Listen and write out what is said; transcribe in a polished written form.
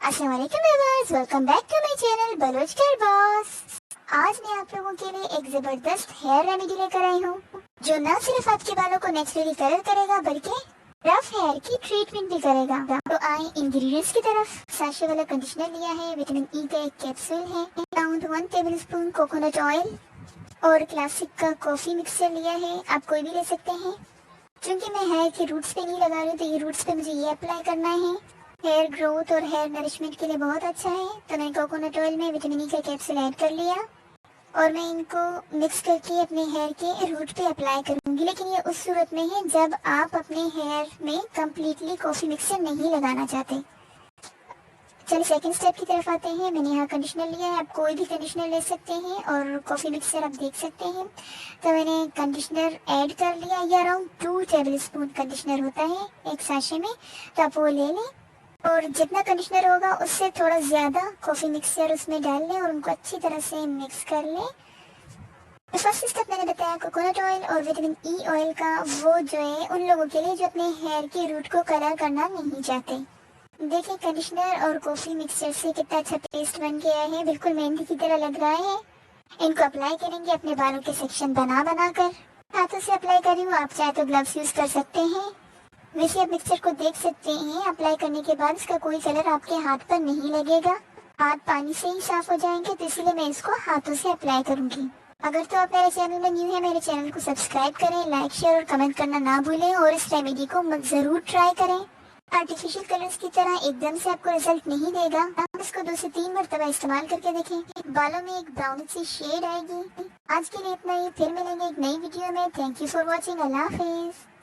अस्सलाम वालेकुम viewers, welcome back to my channel Baloch कर बॉस। आज मैं आप लोगों के लिए एक जबरदस्त हेयर रेमेडी लेकर आई हूँ जो न सिर्फ आपके बालों को नेचुरली कलर करेगा बल्कि रफ हेयर की ट्रीटमेंट भी करेगा। तो आए इंग्रेडिएंट्स की तरफ। सैशे वाला कंडीशनर लिया है, विटामिन ई का एक कैप्सूल है, अराउंड 1 टेबलस्पून कोकोनट ऑयल और क्लासिक का कॉफी मिक्सचर लिया है। आप कोई भी ले सकते हैं। क्योंकि मैं हेयर के रूट्स पे नहीं लगा रही हूँ तो ये रूट्स पे मुझे ये अप्लाई करना है। हेयर ग्रोथ और हेयर नरिशमेंट के लिए बहुत अच्छा है। तो मैं कोकोनट ऑयल में विटामिन ई का कैप्सूल ऐड कर लिया और मैं इनको मिक्स करके अपने हेयर के रूट पे अप्लाई करूंगी। लेकिन ये उस सूरत में है जब आप अपने हेयर में कम्प्लीटली कॉफी मिक्सचर नहीं लगाना चाहते। चलिए सेकंड स्टेप की तरफ आते हैं। मैंने यहाँ कंडीशनर लिया है, आप कोई भी कंडीशनर ले सकते हैं और कॉफ़ी मिक्सचर आप देख सकते हैं। तो मैंने कंडीशनर ऐड कर लिया। ये अराउंड 2 टेबलस्पून कंडीशनर होता है एक सैशे में, तो आप वो ले लें और जितना कंडीशनर होगा उससे थोड़ा ज़्यादा कॉफ़ी मिक्सचर उसमें डाल लें और उनको अच्छी तरह से मिक्स कर लें। तो फर्स्ट स्टेप मैंने बताया कोकोनट ऑयल और विटामिन ई ऑयल का, वो जो है उन लोगों के लिए जो अपने हेयर के रूट को कलर करना नहीं चाहते। देखिए कंडीशनर और कॉफी मिक्सचर से कितना अच्छा पेस्ट बन गया है, बिल्कुल मेहंदी की तरह लग रहा है। इनको अप्लाई करेंगे अपने बालों के सेक्शन बना बना कर। हाथों से अप्लाई कर रही हूँ, आप चाहे तो ग्लव्स यूज कर सकते हैं। वैसे आप मिक्सचर को देख सकते हैं, अप्लाई करने के बाद इसका कोई कलर आपके हाथ पर नहीं लगेगा। हाथ पानी से ही साफ हो जाएंगे, तो इसीलिए मैं इसको हाथों से अप्लाई करूंगी। अगर तो आप मेरे चैनल में न्यू है, मेरे चैनल को सब्सक्राइब करें, लाइक शेयर और कमेंट करना ना भूलें और इस रेमेडी को जरूर ट्राई करें। आर्टिफिशियल कलर्स की तरह एकदम से आपको रिजल्ट नहीं देगा। आप इसको 2 से 3 मरतबा इस्तेमाल करके देखें, बालों में एक ब्राउन सी शेड आएगी। आज के लिए इतना ही, फिर मिलेंगे एक नई वीडियो में। Thank you for watching. Allah Hafiz.